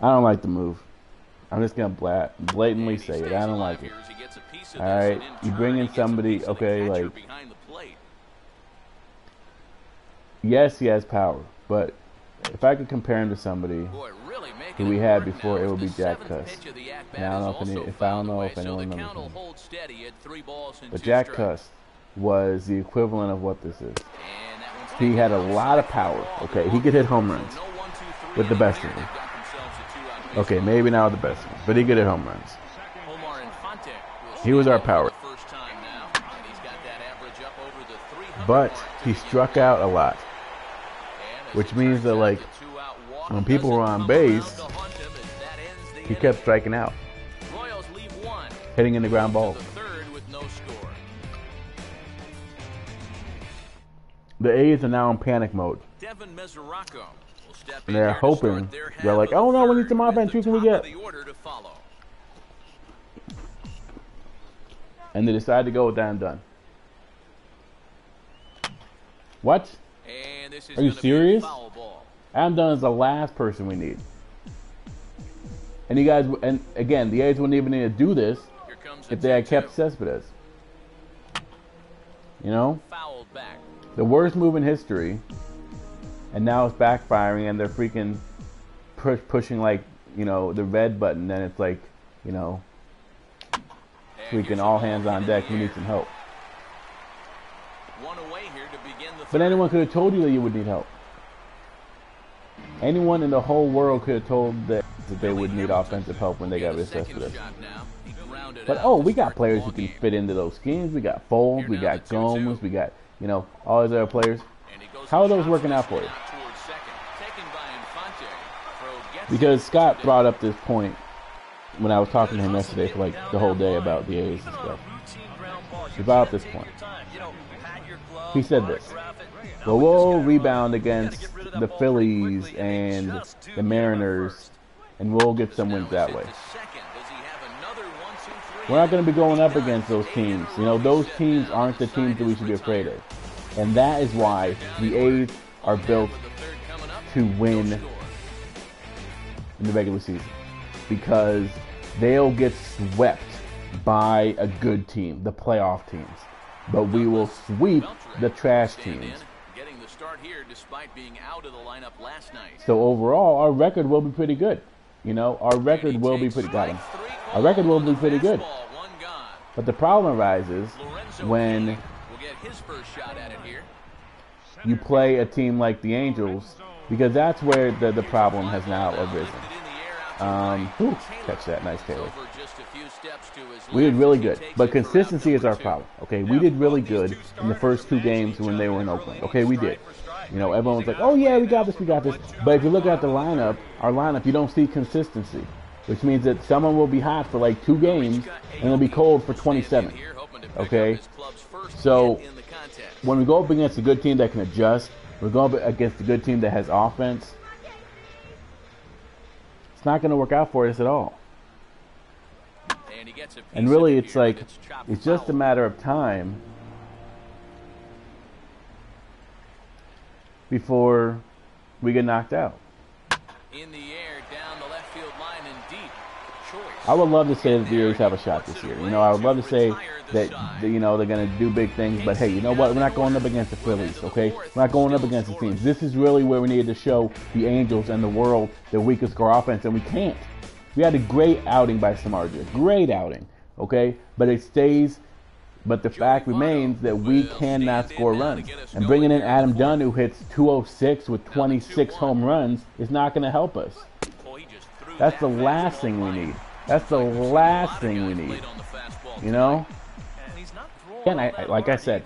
I don't like the move. I'm just going to blatantly say it. I don't like it. All right, you bring in somebody, okay, like, yes, he has power, but if I could compare him to somebody who we had before, it would be Jack Cuss. And I don't know if anyone remembers him. But Jack Cuss was the equivalent of what this is. He had a lot of power, okay? He could hit home runs with the best of them. Okay, maybe not with the best ones, but he could hit home runs. He was our power. But he struck out a lot, which means that, like, when people were on base, he kept striking out, hitting in the ground balls. The A's are now in panic mode. And they're hoping, they're like, oh no, we need some offense, who can we get? And they decide to go with Adam Dunn. What? Are you serious? Adam Dunn is the last person we need. And you guys, and again, the A's wouldn't even need to do this if they had kept Cespedes. You know? The worst move in history, and now it's backfiring, and they're freaking pushing, like, you know, the red button, and it's like, you know, freaking all hands on deck, we need some help. But anyone could have told you that you would need help. Anyone in the whole world could have told that they would need offensive help when they got rid of Cespedes. But, oh, we got players who can fit into those schemes. We got Foles, we got Gomes, we got, you know, all these other players. How are those working out for you? Because Scott brought up this point when I was talking to him yesterday for like the whole day about the A's and stuff. He brought up this point. He said this: well, we'll rebound against the Phillies and the Mariners, and we'll get some wins that way. We're not going to be going up against those teams. You know, those teams aren't the teams that we should be afraid of. And that is why the A's are built to win in the regular season. Because they'll get swept by a good team, the playoff teams. But we will sweep the trash teams. So overall, our record will be pretty good. You know, our record will be pretty good. Our record will be pretty good. But the problem arises when you play a team like the Angels, because that's where the problem has now arisen. Catch that, nice Taylor. We did really good, but consistency is our problem. Okay, we did really good in the first two games when they were in Oakland. Okay, we did. You know, everyone was like, oh yeah, we got this, we got this. But if you look at the lineup, our lineup, you don't see consistency, which means that someone will be hot for like 2 games and they'll be cold for 27. Okay, so when we go up against a good team that can adjust, we're going up against a good team that has offense, it's not going to work out for us at all. And really, it's like, it's just a matter of time before we get knocked out. In the air, down the left field line and deep. I would love to say that the A's have a shot this year. You know, I would love to say that, you know, they're going to do big things. But hey, you know what? We're not going up against the Phillies, okay? We're not going up against the teams. This is really where we needed to show the Angels and the world that we can score offense, and we can't. We had a great outing by Samardzija. Great outing, okay? But it stays. But the fact remains that we cannot score runs. And bringing in Adam Dunn, who hits .206 with 26 home runs, is not going to help us. That's the last thing we need. That's the last thing we need. You know? Again, like I said,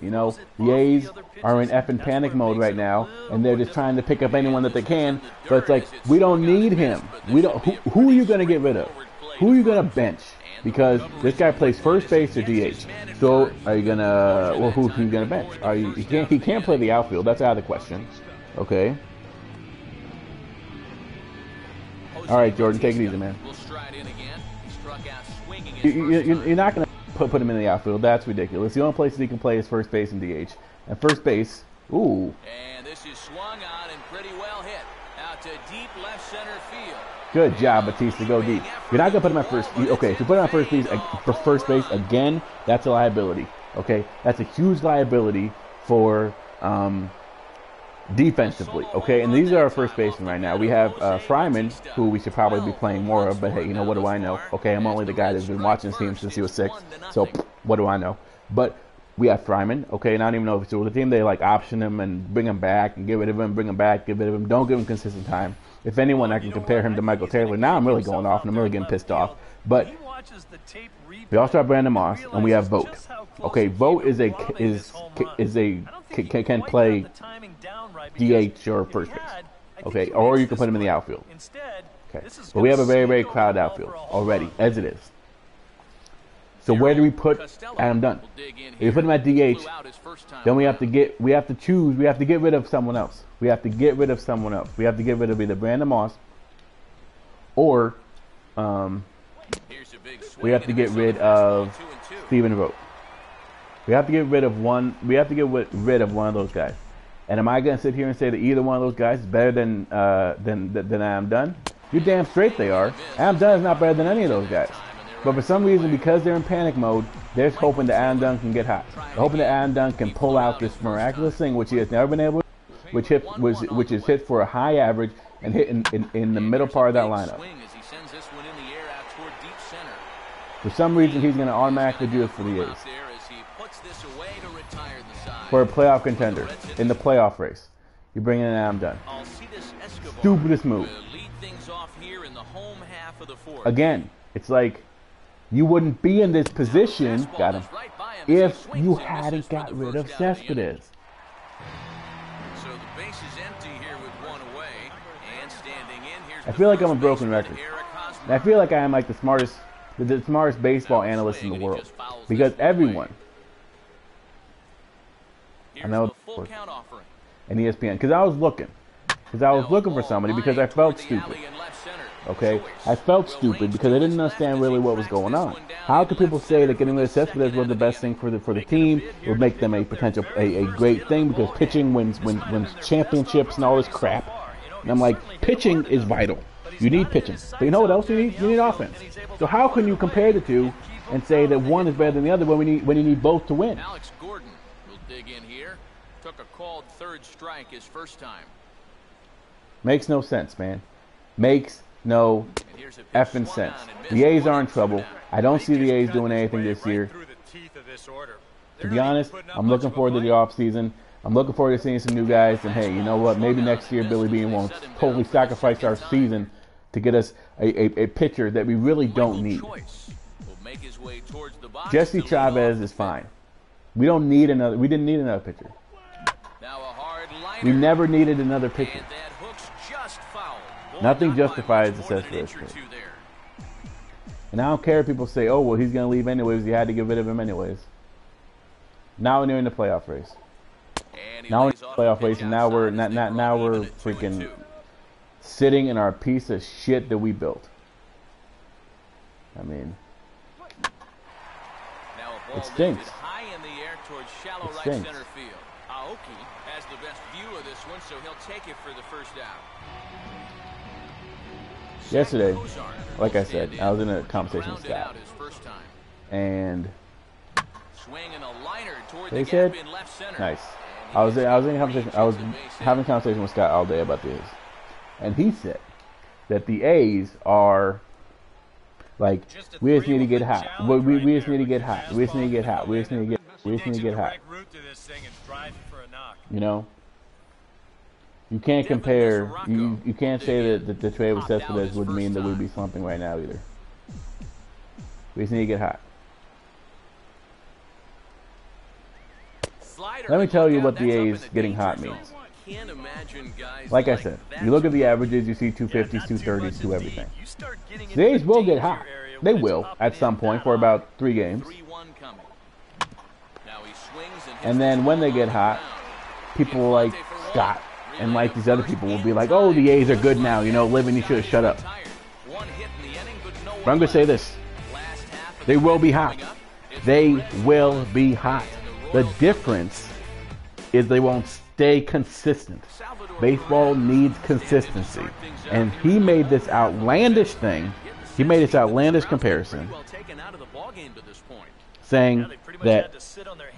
you know, the A's are in effing panic mode right now, and they're just trying to pick up anyone that they can. But it's like, we don't need him. We don't. Who are you going to get rid of? Who are you going to bench? Because this guy plays first base or DH. So are you gonna? Well, who are you gonna bench? He can't play the outfield. That's out of the question. Okay. All right, Jordan, take it easy, man. You're not gonna put him in the outfield. That's ridiculous. The only places he can play is first base and DH. And first base, ooh. And this is swung on and pretty well hit. Out to deep left center field. Good job, Batista. Go deep. You're not gonna put him at first. Okay, if you put him at first base again, that's a liability. Okay, that's a huge liability for defensively. Okay, and these are our first basemen right now. We have Fryman, who we should probably be playing more of. But hey, you know, what do I know? Okay, I'm only the guy that's been watching this team since he was 6. So what do I know? But we have Fryman. Okay, and I don't even know if it's with the team. They like option him and bring him back and get rid of him, bring him back, get rid of him. Don't give him consistent time. If anyone, I can compare him to Michael Taylor. Now I'm really going off and I'm really getting pissed off. But we also have Brandon Moss and we have Vogt. Okay, Vogt can play DH or first base. Okay, or you can put him in the outfield. Okay, but we have a very, very crowded outfield already, as it is. So where do we put Adam Dunn? If you put him at DH, then we have to get rid of someone else. We have to get rid of either Brandon Moss or we have to get rid of Stephen Vogt. We have to get rid of one. We have to get rid of one of those guys. And am I going to sit here and say that either one of those guys is better than Adam Dunn? You're damn straight they are. Adam Dunn is not better than any of those guys. But for some reason, because they're in panic mode, they're hoping that Adam Dunn can get hot. They're hoping that Adam Dunn can pull out this miraculous thing, which he has never been able to do, which is hit for a high average and hit in the middle part of that lineup. For some reason, he's going to automatically do it for the A's. For a playoff contender in the playoff race, you bring in Adam Dunn. Stupidest move. Again, it's like you wouldn't be in this position, got him, if you hadn't got rid of Cespedes. I feel like I'm a broken record. And I feel like I am like the smartest baseball analyst in the world, because everyone. I know, and ESPN, because I was looking for somebody because I felt stupid. Okay, I felt stupid because I didn't understand really what was going on. How could people say that getting rid of Cespedes was the best thing for the team? It would make them a great thing because pitching wins championships and all this crap. And I'm like, pitching is vital. You need pitching, but you know what else you need? You need offense. So how can you compare the two and say that one is better than the other when you need both to win? Dig in here. Took a called third strike his first time. Makes no sense, man. Makes no effing sense. The A's are in trouble. I don't see the A's doing anything this year. To be honest, I'm looking forward to the offseason. I'm looking forward to seeing some new guys. And hey, you know what? Maybe next year Billy Beane won't totally sacrifice our season to get us a pitcher that we really don't need. Jesse Chavez is fine. We don't need another. We didn't need another pitcher. We never needed another pitcher. Nothing justifies the Cespedes trade. And I don't care if people say, "Oh, well, he's going to leave anyways. He had to get rid of him anyways." Now we're in the playoff race. Now we're in the playoff race, and now we're freaking sitting in our piece of shit that we built. I mean, it stinks. Shallow right center field. Aoki has the best view of this one, so he'll take it for the first out. Yesterday, like I said, I was in a conversation with Scott, and they said, "Nice." I was having a conversation with Scott all day about the A's, and he said that the A's are like, we just need to get hot. We just need to get hot. We just need to get hot. We just need to get hot. You know, you can't compare. You can't say that the trade with Cespedes would mean that we'd be slumping right now either. We just need to get hot. Let me tell you what the A's getting hot means. Like I said, you look at the averages, you see 250s, 230s, to everything. The A's will get hot. They will at some point for about 3 games. And then when they get hot, people like Scott and like these other people will be like, "Oh, the A's are good now. You know, Living, you should have shut up." But I'm going to say this. They will be hot. They will be hot. The difference is they won't stay consistent. Baseball needs consistency. And he made this outlandish thing. He made this outlandish comparison, saying that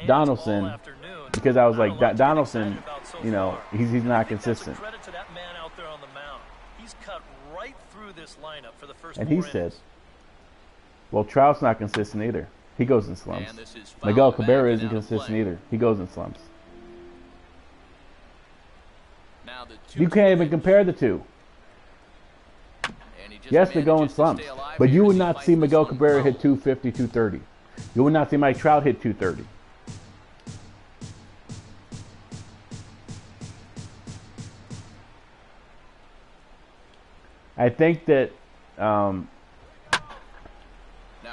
Donaldson, because I was like, Donaldson, you know, he's not consistent. And he said, well, Trout's not consistent either. He goes in slumps. Miguel Cabrera isn't consistent either. He goes in slumps. You can't even compare the two. Yes, they go in slumps. But you would not see Miguel Cabrera hit 250, 230. You would not see Mike Trout hit 230. I think that, oh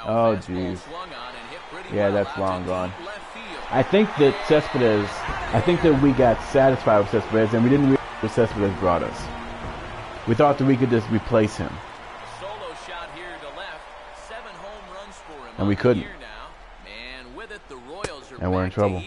jeez. Yeah, that's long gone. I think that Cespedes, I think that we got satisfied with Cespedes, and we didn't realize what Cespedes brought us. We thought that we could just replace him. And we couldn't. And we're in trouble.